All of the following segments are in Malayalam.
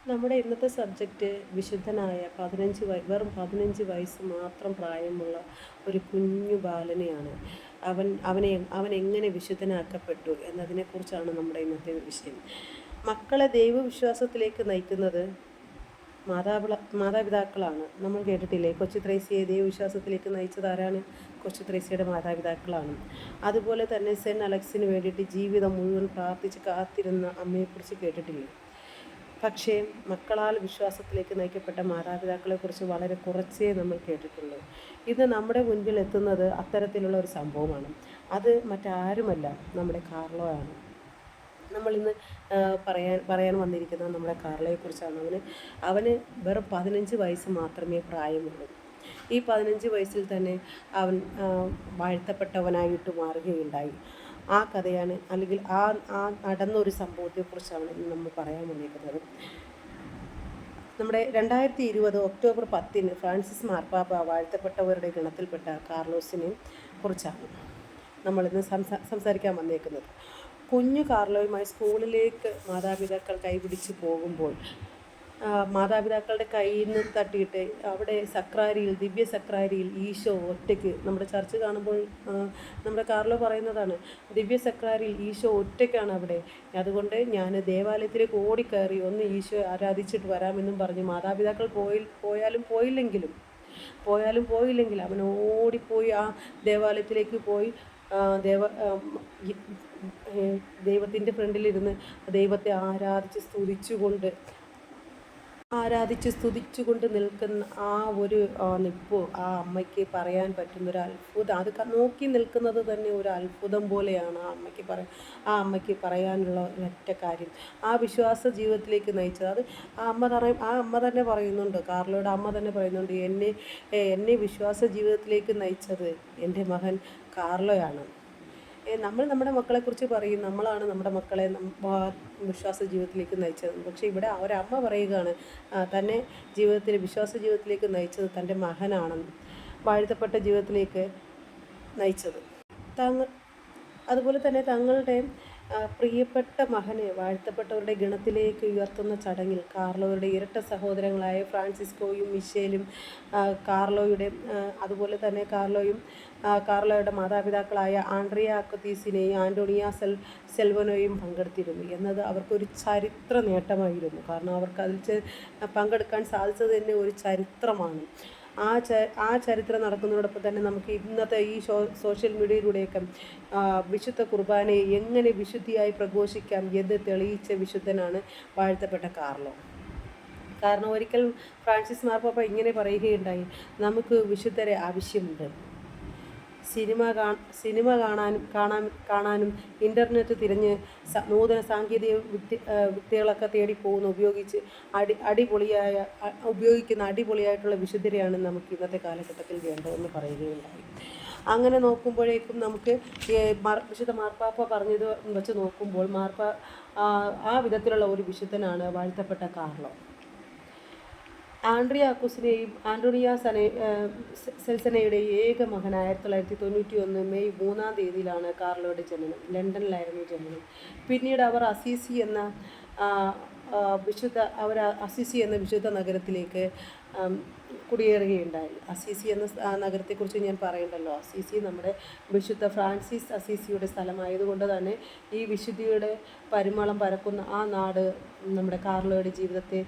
നമ്മുടെ ഇന്നത്തെ സബ്ജക്റ്റ് വിശുദ്ധനായ വെറും 15 വയസ്സ് മാത്രം പ്രായമുള്ള ഒരു കുഞ്ഞു ബാലനെയാണ്. അവൻ എങ്ങനെ വിശുദ്ധനാക്കപ്പെട്ടു എന്നതിനെക്കുറിച്ചാണ് നമ്മുടെ ഇന്നത്തെ വിഷയം. മക്കളെ ദൈവവിശ്വാസത്തിലേക്ക് നയിക്കുന്നത് മാതാപിതാക്കളാണ്. നമ്മൾ കേട്ടിട്ടില്ലേ, കൊച്ചു ത്രേസ്യയെ ദൈവവിശ്വാസത്തിലേക്ക് നയിച്ചത് ആരാണ്? കൊച്ചു ത്രേസ്യയുടെ മാതാപിതാക്കളാണ്. അതുപോലെ തന്നെ സെൻറ്റ് അലക്സിന് വേണ്ടിയിട്ട് ജീവിതം മുഴുവൻ പ്രാർത്ഥിച്ച് കാത്തിരുന്ന അമ്മയെക്കുറിച്ച് കേട്ടിട്ടില്ലേ? പക്ഷേ മക്കളാൽ വിശ്വാസത്തിലേക്ക് നയിക്കപ്പെട്ട മാതാപിതാക്കളെക്കുറിച്ച് വളരെ കുറച്ചേ നമ്മൾ കേട്ടിട്ടുള്ളൂ. ഇത് നമ്മുടെ മുൻപിൽ എത്തുന്നത് അത്തരത്തിലുള്ള ഒരു സംഭവമാണ്. അത് മറ്റാരുമല്ല, നമ്മുടെ കാർലോ ആണ്. നമ്മളിന്ന് പറയാൻ വന്നിരിക്കുന്നത് നമ്മുടെ കാർലോയെക്കുറിച്ചാണ്. അവന് വെറും 15 വയസ്സ് മാത്രമേ പ്രായമുള്ളൂ. ഈ 15 വയസ്സിൽ തന്നെ അവൻ വാഴ്ത്തപ്പെട്ടവനായിട്ട് മാറുകയുണ്ടായി. ആ കഥയാണ്, അല്ലെങ്കിൽ ആ നടന്നൊരു സംഭവത്തെക്കുറിച്ചാണ് ഇന്ന് നമ്മൾ പറയാൻ വന്നിരിക്കുന്നത്. നമ്മുടെ 2020 ഒക്ടോബർ 10 ഫ്രാൻസിസ് മാർപ്പാപ്പ വാഴ്ത്തപ്പെട്ടവരുടെ ഗണത്തിൽപ്പെട്ട കാർലോസിനെ കുറിച്ചാണ് നമ്മളിന്ന് സംസാരിക്കാൻ വന്നേക്കുന്നത്. കുഞ്ഞു കാർലോയുമായി സ്കൂളിലേക്ക് മാതാപിതാക്കൾ കൈപിടിച്ച് പോകുമ്പോൾ മാതാപിതാക്കളുടെ കയ്യിൽ നിന്ന് തട്ടിയിട്ട് അവിടെ ദിവ്യ സക്രാരിയിൽ ഈശോ ഒറ്റയ്ക്ക്, നമ്മുടെ ചർച്ച് കാണുമ്പോൾ നമ്മുടെ കാർലോ പറയുന്നതാണ്, ദിവ്യ സക്രാരിയിൽ ഈശോ ഒറ്റയ്ക്കാണ് അവിടെ. അതുകൊണ്ട് ഞാൻ ദേവാലയത്തിലേക്ക് ഓടിക്കയറി ഒന്ന് ഈശോ ആരാധിച്ചിട്ട് വരാമെന്നും പറഞ്ഞ് മാതാപിതാക്കൾ പോയില്ലെങ്കിൽ അവൻ ഓടിപ്പോയി ആ ദേവാലയത്തിലേക്ക് പോയി ദൈവത്തിൻ്റെ ഫ്രണ്ടിലിരുന്ന് ദൈവത്തെ ആരാധിച്ച് സ്തുതിച്ചുകൊണ്ട് നിൽക്കുന്ന ആ ഒരു നിപ്പ് ആ അമ്മയ്ക്ക് പറയാൻ പറ്റുന്നൊരു അത്ഭുതം. അത് നോക്കി നിൽക്കുന്നത് തന്നെ ഒരു അത്ഭുതം പോലെയാണ് ആ അമ്മയ്ക്ക് പറയാനുള്ള ഒരൊറ്റ കാര്യം. ആ വിശ്വാസ ജീവിതത്തിലേക്ക് നയിച്ചത് അത് ആ അമ്മ തന്നെ പറയുന്നുണ്ട്. കാർലോയുടെ അമ്മ തന്നെ പറയുന്നുണ്ട്, എന്നെ വിശ്വാസ ജീവിതത്തിലേക്ക് നയിച്ചത് എൻ്റെ മകൻ കാർലോയാണ്. നമ്മൾ നമ്മുടെ മക്കളെക്കുറിച്ച് പറയും, നമ്മളാണ് നമ്മുടെ മക്കളെ വിശ്വാസ ജീവിതത്തിലേക്ക് നയിച്ചത്. പക്ഷേ ഇവിടെ ഒരമ്മ പറയുകയാണ്, തന്നെ വിശ്വാസ ജീവിതത്തിലേക്ക് നയിച്ചത് തൻ്റെ മകനാണെന്ന്, വാഴ്ത്തപ്പെട്ട ജീവിതത്തിലേക്ക് നയിച്ചത്. അതുപോലെ തന്നെ തങ്ങളുടെ പ്രിയപ്പെട്ട മകനെ വാഴ്ത്തപ്പെട്ടവരുടെ ഗണത്തിലേക്ക് ഉയർത്തുന്ന ചടങ്ങിൽ കാർലോയുടെ ഇരട്ട സഹോദരങ്ങളായ ഫ്രാൻസിസ്കോയും മിഷേലും അതുപോലെ തന്നെ കാർലോയുടെ മാതാപിതാക്കളായ ആൻഡ്രിയ അക്വത്തീസിനെയും ആൻ്റോണിയ സെൽവനോയും പങ്കെടുത്തിരുന്നു എന്നത് അവർക്കൊരു ചരിത്ര നേട്ടമായിരുന്നു. കാരണം അവർക്ക് അതിൽ പങ്കെടുക്കാൻ സാധിച്ചത് തന്നെ ഒരു ചരിത്രമാണ്. ആ ചരിത്രം നടക്കുന്നതോടൊപ്പം തന്നെ നമുക്ക് ഇന്നത്തെ ഈ സോഷ്യൽ മീഡിയയിലൂടെയൊക്കെ വിശുദ്ധ കുർബാനയെ എങ്ങനെ വിശുദ്ധിയായി പ്രഘോഷിക്കാം എന്ന് തെളിയിച്ച വിശുദ്ധനാണ് വാഴ്ത്തപ്പെട്ട കാർലോ. കാരണം ഒരിക്കൽ ഫ്രാൻസിസ് മാർപ്പാപ്പ ഇങ്ങനെ പറയുകയുണ്ടായി, നമുക്ക് വിശുദ്ധരെ ആവശ്യമുണ്ട്. സിനിമ കാണാനും ഇൻ്റർനെറ്റ് തിരഞ്ഞ് നൂതന സാങ്കേതിക വിദ്യകളൊക്കെ തേടിപ്പോകുന്ന ഉപയോഗിക്കുന്ന അടിപൊളിയായിട്ടുള്ള വിശുദ്ധരെയാണ് നമുക്ക് ഇന്നത്തെ കാലഘട്ടത്തിൽ വേണ്ടതെന്ന് പറയുകയുണ്ടായി. അങ്ങനെ നോക്കുമ്പോഴേക്കും നമുക്ക് വിശുദ്ധ മാർപ്പാപ്പ പറഞ്ഞത് വെച്ച് നോക്കുമ്പോൾ ആ വിധത്തിലുള്ള ഒരു വിശുദ്ധനാണ് വാഴ്ത്തപ്പെട്ട കാർലോ. ആൻഡ്രിയ അക്വസിനെയും ആൻ്റോണിയ സെൽസനയുടെയും ഏക മകനായ 1991 മെയ് 3 കാർലോയുടെ ജനനം. ലണ്ടനിലായിരുന്നു ജനനം. പിന്നീട് അവർ അസീസി എന്ന വിശുദ്ധ നഗരത്തിലേക്ക് കുടിയേറുകയുണ്ടായി. അസീസി എന്ന നഗരത്തെക്കുറിച്ച് ഞാൻ പറയണ്ടല്ലോ. അസീസി നമ്മുടെ വിശുദ്ധ ഫ്രാൻസിസ് അസീസിയുടെ സ്ഥലമായതുകൊണ്ട് തന്നെ ഈ വിശുദ്ധിയുടെ പരിമളം പരക്കുന്ന ആ നാട് നമ്മുടെ കാർലോയുടെ ജീവിതത്തെ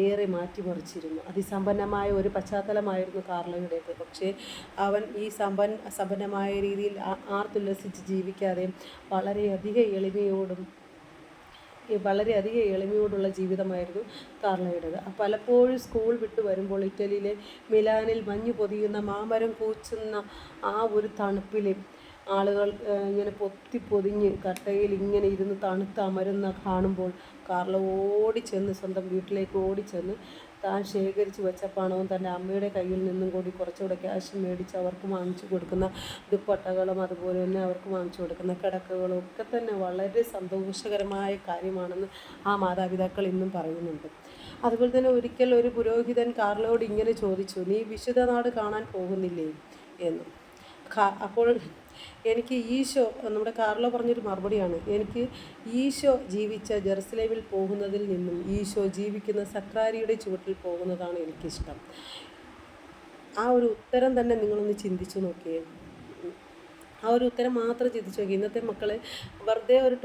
ഏറെ മാറ്റിമറിച്ചിരുന്നു. അതിസമ്പന്നമായ ഒരു പശ്ചാത്തലമായിരുന്നു കാർലോയുടേത്. പക്ഷേ അവൻ ഈ സമ്പന്നമായ രീതിയിൽ ആർത്തുല്ലസിച്ച് ജീവിക്കാതെ വളരെയധികം എളിമയോടുള്ള ജീവിതമായിരുന്നു കാർലോയുടേത്. പലപ്പോഴും സ്കൂൾ വിട്ട് വരുമ്പോൾ ഇറ്റലിയിലെ മിലാനിൽ മഞ്ഞ് പൊതിയുന്ന മാമരം കൂച്ചുന്ന ആ ഒരു തണുപ്പിൽ ആളുകൾ ഇങ്ങനെ പൊതിഞ്ഞ് കട്ടയിൽ ഇങ്ങനെ ഇരുന്ന് അമരുന്ന കാണുമ്പോൾ കാർലോ സ്വന്തം വീട്ടിലേക്ക് ഓടിച്ചെന്ന് താൻ ശേഖരിച്ച് വെച്ച പണവും തൻ്റെ അമ്മയുടെ കയ്യിൽ നിന്നും കൂടി കുറച്ചുകൂടെ ക്യാഷ് മേടിച്ച് അവർക്ക് വാങ്ങിച്ചു കൊടുക്കുന്ന ദുപ്പട്ടകളും അതുപോലെ തന്നെ അവർക്ക് വാങ്ങിച്ചു കൊടുക്കുന്ന കിടക്കകളും ഒക്കെ തന്നെ വളരെ സന്തോഷകരമായ കാര്യമാണെന്ന് ആ മാതാപിതാക്കൾ ഇന്നും പറയുന്നുണ്ട്. അതുപോലെ തന്നെ ഒരിക്കൽ ഒരു പുരോഹിതൻ കാർലോയോട് ഇങ്ങനെ ചോദിച്ചു, നീ വിശുദ്ധ നാട് കാണാൻ പോകുന്നില്ലേ എന്ന്. അപ്പോൾ എനിക്ക് ഈശോ, നമ്മുടെ കാർലോ പറഞ്ഞൊരു മറുപടിയാണ്, എനിക്ക് ഈശോ ജീവിച്ച ജെറുസലേമിൽ പോകുന്നതിൽ നിന്നും ഈശോ ജീവിക്കുന്ന സക്രാരിയുടെ ചുവട്ടിൽ പോകുന്നതാണ് എനിക്കിഷ്ടം. ആ ഒരു ഉത്തരം തന്നെ നിങ്ങളൊന്ന് ചിന്തിച്ചു നോക്കിയേ. ആ ഒരു ഉത്തരം മാത്രം ചിന്തിച്ചു നോക്കി. ഇന്നത്തെ മക്കളെ വെറുതെ ഒരു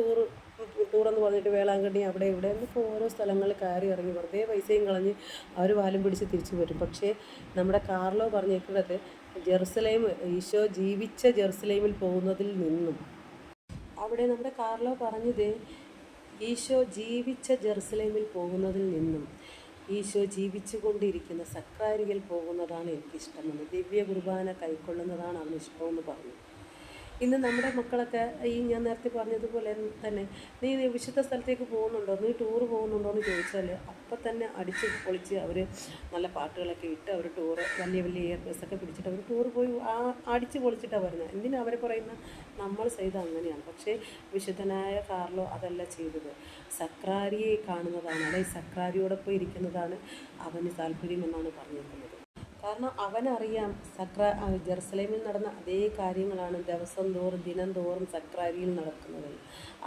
ടൂറെന്ന് പറഞ്ഞിട്ട് വേളാങ്കണ്ണി അവിടെ ഇവിടെ എന്നൊക്കെ ഓരോ സ്ഥലങ്ങളിൽ കയറി ഇറങ്ങി വെറുതെ പൈസയും കളഞ്ഞ് അവർ വാലും പിടിച്ച് തിരിച്ചു വരും. പക്ഷേ നമ്മുടെ കാർലോ പറഞ്ഞേക്കുന്നത് ജെറുസലേം, ഈശോ ജീവിച്ച ജെറുസലേമിൽ പോകുന്നതിൽ നിന്നും, അവിടെ നമ്മുടെ കാർലോ പറഞ്ഞത് ഈശോ ജീവിച്ച ജെറുസലേമിൽ പോകുന്നതിൽ നിന്നും ഈശോ ജീവിച്ചു കൊണ്ടിരിക്കുന്ന സക്രാരിയിൽ പോകുന്നതാണ് എനിക്കിഷ്ടമെന്ന്, ദിവ്യ കുർബാന കൈക്കൊള്ളുന്നതാണ് അവന് ഇഷ്ടമെന്ന് പറഞ്ഞു. ഇന്ന് നമ്മുടെ മക്കളൊക്കെ ഞാൻ നേരത്തെ പറഞ്ഞതുപോലെ തന്നെ നീ വിശുദ്ധ സ്ഥലത്തേക്ക് പോകുന്നുണ്ടോ, നീ ടൂറ് പോകുന്നുണ്ടോ എന്ന് ചോദിച്ചാൽ അപ്പം തന്നെ അടിച്ച് പൊളിച്ച് അവർ നല്ല പാട്ടുകളൊക്കെ ഇട്ട് അവർ ടൂറ് വലിയ വലിയ എയർ ബസ്സൊക്കെ പിടിച്ചിട്ട് അവർ ടൂറ് പോയി അടിച്ച് പൊളിച്ചിട്ടാണ് വരുന്നത്. എന്തിനാ അവരെ പറയുന്ന നമ്മൾ ചെയ്ത് അങ്ങനെയാണ്. പക്ഷേ വിശുദ്ധനായ കാർലോ അതല്ല ചെയ്തത്. സക്രാരിയെ കാണുന്നതാണ്, അല്ലെങ്കിൽ സക്രാരിയോടൊപ്പം ഇരിക്കുന്നതാണ് അവന് താല്പര്യമെന്നാണ് പറഞ്ഞിരിക്കുന്നത്. കാരണം അവനറിയാം ജെറുസലേമിൽ നടന്ന അതേ കാര്യങ്ങളാണ് ദിവസം തോറും ദിനം തോറും സക്രാരിയിൽ നടക്കുന്നത്.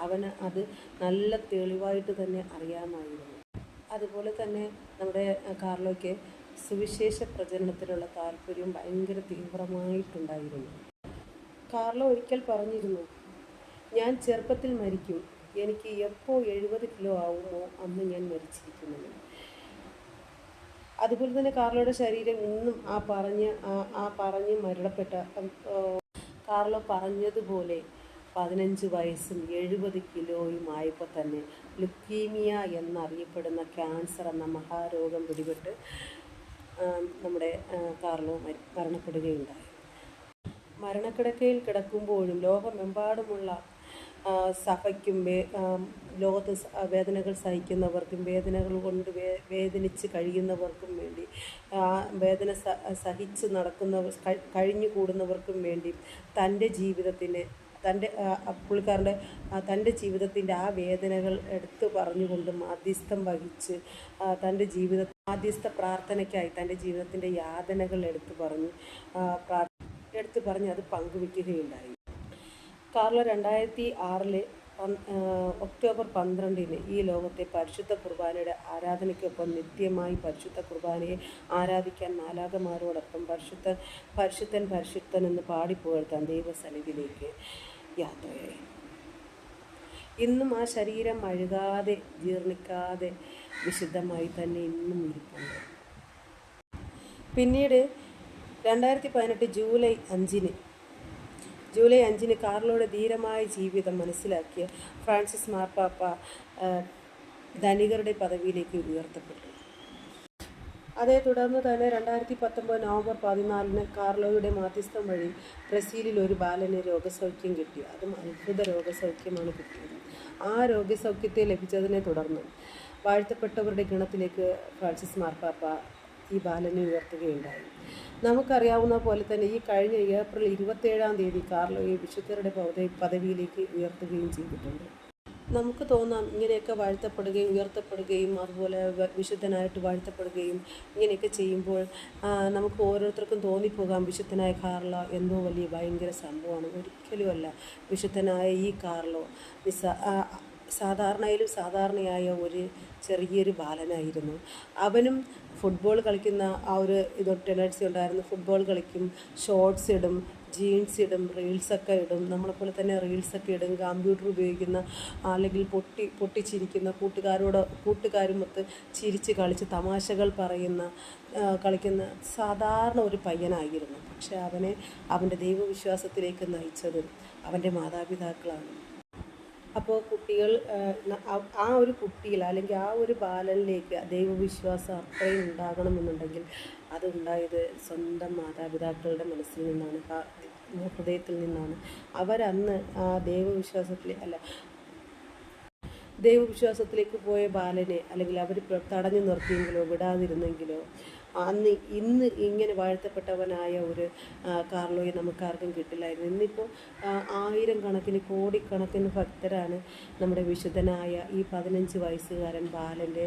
അവന് അത് നല്ല തെളിവായിട്ട് തന്നെ അറിയാമായിരുന്നു. അതുപോലെ തന്നെ നമ്മുടെ കാർലോയ്ക്ക് സുവിശേഷ പ്രചരണത്തിലുള്ള താല്പര്യം ഭയങ്കര തീവ്രമായിട്ടുണ്ടായിരുന്നു. കാർലോ ഒരിക്കൽ പറഞ്ഞിരുന്നു, ഞാൻ ചെറുപ്പത്തിൽ മരിക്കും, എനിക്ക് എപ്പോൾ 70 കിലോ ആവുമോ അന്ന് ഞാൻ മരിച്ചിരിക്കുന്നു. അതുപോലെ തന്നെ കാർലോയുടെ ശരീരം ഇന്നും ആ പറഞ്ഞ് മരണപ്പെട്ട കാർലോ പറഞ്ഞതുപോലെ 15 വയസ്സും 70 കിലോയും ആയപ്പോൾ തന്നെ ലുക്കീമിയ എന്നറിയപ്പെടുന്ന ക്യാൻസർ എന്ന മഹാരോഗം പിടിപെട്ട് നമ്മുടെ കാർലോ മരണപ്പെടുകയുണ്ടായി. മരണക്കിടക്കയിൽ കിടക്കുമ്പോഴും ലോകമെമ്പാടുമുള്ള സഭയ്ക്കും ലോകത്ത് വേദനകൾ സഹിക്കുന്നവർക്കും വേദനകൾ കൊണ്ട് വേദനിച്ച് കഴിയുന്നവർക്കും വേണ്ടി, വേദന സഹിച്ച് കഴിഞ്ഞു കൂടുന്നവർക്കും വേണ്ടി തൻ്റെ ജീവിതത്തിന് തൻ്റെ ജീവിതത്തിൻ്റെ ആ വേദനകൾ എടുത്തു പറഞ്ഞുകൊണ്ട് മാധ്യസ്ഥം വഹിച്ച് മാധ്യസ്ഥ പ്രാർത്ഥനയ്ക്കായി തൻ്റെ ജീവിതത്തിൻ്റെ യാതനകൾ എടുത്തു പറഞ്ഞ് അത് പങ്കുവയ്ക്കുകയുണ്ടായി. കാർലോ 2006 ഒക്ടോബർ 12 ഈ ലോകത്തെ പരിശുദ്ധ കുർബാനയുടെ ആരാധനയ്ക്കൊപ്പം നിത്യമായി പരിശുദ്ധ കുർബാനയെ ആരാധിക്കാൻ മാലാഖമാരോടൊപ്പം പരിശുദ്ധൻ പരിശുദ്ധൻ എന്ന് പാടിപ്പുകഴ്ത്താൻ ദൈവസന്നിധിയിലേക്ക് യാത്രയായി. ഇന്നും ആ ശരീരം അഴുകാതെ ജീർണിക്കാതെ വിശുദ്ധമായി തന്നെ ഇന്നും ഇരിപ്പുണ്ട്. പിന്നീട് 2018 ജൂലൈ 5 കാർലോയുടെ ധീരമായ ജീവിതം മനസ്സിലാക്കിയ ഫ്രാൻസിസ് മാർപ്പാപ്പ ധനികരുടെ പദവിയിലേക്ക് ഉയർത്തപ്പെട്ടു. അതേ തുടർന്ന് തന്നെ 2019 നവംബർ 14 കാർലോയുടെ മാധ്യസ്ഥം വഴി ബ്രസീലിൽ ഒരു ബാലന് രോഗസൗഖ്യം കിട്ടി. അതും അത്ഭുത രോഗസൗഖ്യമാണ് കിട്ടിയത്. ആ രോഗസൗഖ്യത്തെ ലഭിച്ചതിനെ തുടർന്ന് വാഴ്ത്തപ്പെട്ടവരുടെ ഗണത്തിലേക്ക് ഫ്രാൻസിസ് മാർപ്പാപ്പ ഈ ബാലനെ ഉയർത്തുകയുണ്ടായി. നമുക്കറിയാവുന്ന പോലെ തന്നെ ഈ കഴിഞ്ഞ ഏപ്രിൽ 27 കാർലോയെ വിശുദ്ധരുടെ പദവിയിലേക്ക് ഉയർത്തുകയും ചെയ്തിട്ടുണ്ട്. നമുക്ക് തോന്നാം ഇങ്ങനെയൊക്കെ ഉയർത്തപ്പെടുകയും അതുപോലെ വിശുദ്ധനായിട്ട് വാഴ്ത്തപ്പെടുകയും ഇങ്ങനെയൊക്കെ ചെയ്യുമ്പോൾ നമുക്ക് ഓരോരുത്തർക്കും തോന്നിപ്പോകാം വിശുദ്ധനായ കാർലോ എന്തോ വലിയ ഭയങ്കര സംഭവമാണ്. ഒരിക്കലുമല്ല. വിശുദ്ധനായ ഈ കാർലോ സാധാരണയായ ഒരു ചെറിയൊരു ബാലനായിരുന്നു. അവനും ഫുട്ബോൾ കളിക്കുന്ന ആ ഒരു ടെൻഡൻസി ഉണ്ടായിരുന്നു. ഫുട്ബോൾ കളിക്കും, ഷോർട്സ് ഇടും, ജീൻസ് ഇടും, റീൽസൊക്കെ ഇടും. നമ്മളെപ്പോലെ തന്നെ റീൽസൊക്കെ ഇടും. കമ്പ്യൂട്ടർ ഉപയോഗിക്കുന്ന അല്ലെങ്കിൽ പൊട്ടിച്ചിരിക്കുന്ന കൂട്ടുകാരുമൊത്ത് ചിരിച്ച് കളിച്ച് തമാശകൾ കളിക്കുന്ന സാധാരണ ഒരു പയ്യനായിരുന്നു. പക്ഷെ അവനെ അവൻ്റെ ദൈവവിശ്വാസത്തിലേക്ക് നയിച്ചത് അവൻ്റെ മാതാപിതാക്കളാണ്. അപ്പോൾ കുട്ടികൾ ആ ഒരു കുട്ടിയിൽ അല്ലെങ്കിൽ ആ ഒരു ബാലനിലേക്ക് ദൈവവിശ്വാസം അത്രയും ഉണ്ടാകണമെന്നുണ്ടെങ്കിൽ അതുണ്ടായത് സ്വന്തം മാതാപിതാക്കളുടെ മനസ്സിൽ നിന്നാണ്, ഹൃദയത്തിൽ നിന്നാണ്. അവരന്ന് ആ ദൈവവിശ്വാസത്തിലേക്ക് പോയ ബാലനെ അല്ലെങ്കിൽ അവർ തടഞ്ഞു നിർത്തിയെങ്കിലോ വിടാതിരുന്നെങ്കിലോ ഇന്ന് ഇങ്ങനെ വാഴ്ത്തപ്പെട്ടവനായ ഒരു കാർലോയെ നമുക്കാർക്കും കിട്ടില്ലായിരുന്നു. ഇന്നിപ്പോൾ 1000 കണക്കിന് കോടിക്കണക്കിന് ഭക്തരാണ് നമ്മുടെ വിശുദ്ധനായ ഈ 15 വയസ്സുകാരൻ ബാലൻ്റെ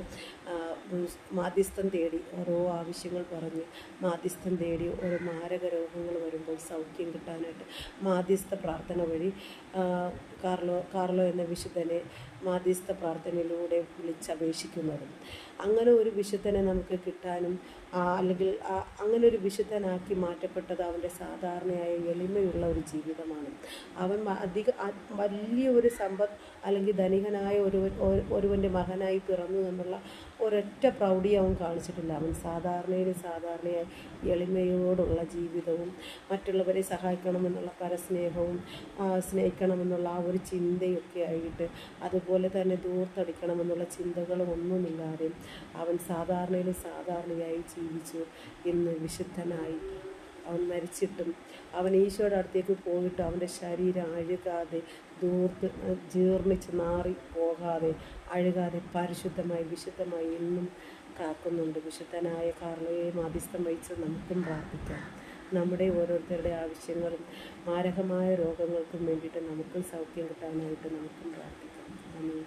മാധ്യസ്ഥം തേടി ഓരോ ആവശ്യങ്ങൾ പറഞ്ഞ് മാധ്യസ്ഥം തേടി ഓരോ മാരക രോഗങ്ങൾ വരുമ്പോൾ സൗഖ്യം കിട്ടാനായിട്ട് മാധ്യസ്ഥ പ്രാർത്ഥന വഴി കാർലോ എന്ന വിശുദ്ധനെ മാധ്യസ്ഥ പ്രാർത്ഥനയിലൂടെ വിളിച്ചപേക്ഷിക്കുന്നതും. അങ്ങനെ ഒരു വിശുദ്ധനെ നമുക്ക് കിട്ടാനും അല്ലെങ്കിൽ അങ്ങനെ ഒരു വിശുദ്ധനാക്കി മാറ്റപ്പെട്ടത് അവൻ്റെ സാധാരണയായ എളിമയുള്ള ഒരു ജീവിതമാണ്. അവൻ വലിയ ഒരു സമ്പത്ത് അല്ലെങ്കിൽ ധനികനായ ഒരുവൻ്റെ മകനായി പിറന്നു എന്നുള്ള ഒരൊറ്റ പ്രൗഢി അവൻ കാണിച്ചിട്ടില്ല. അവൻ സാധാരണയായി എളിമയോടുള്ള ജീവിതവും മറ്റുള്ളവരെ സഹായിക്കണമെന്നുള്ള പരസ്നേഹവും സ്നേഹിക്കണമെന്നുള്ള ആ ഒരു ചിന്തയൊക്കെ ആയിട്ട്, അതുപോലെ തന്നെ ദൂർത്തടിക്കണമെന്നുള്ള ചിന്തകളും ഒന്നുമില്ലാതെ അവൻ സാധാരണയായി ജീവിച്ചു. ഇന്ന് വിശുദ്ധനായി അവൻ മരിച്ചിട്ടും അവൻ ഈശോയുടെ അടുത്തേക്ക് പോയിട്ട് അവൻ്റെ ശരീരം അഴുകാതെ ജീർണിച്ച് നാറി പോകാതെ അഴുകാതെ വിശുദ്ധമായി ഇന്നും കാക്കുന്നുണ്ട്. വിശുദ്ധനായ കാർലോയെ മാധ്യസ്ഥം വഹിച്ച് നമുക്കും പ്രാർത്ഥിക്കാം. നമ്മുടെ ഓരോരുത്തരുടെ ആവശ്യങ്ങളും മാരകമായ രോഗങ്ങൾക്കും വേണ്ടിയിട്ട് നമുക്കും സൗഖ്യം കിട്ടാനായിട്ട് നമുക്കും പ്രാർത്ഥിക്കാം. ആമേൻ.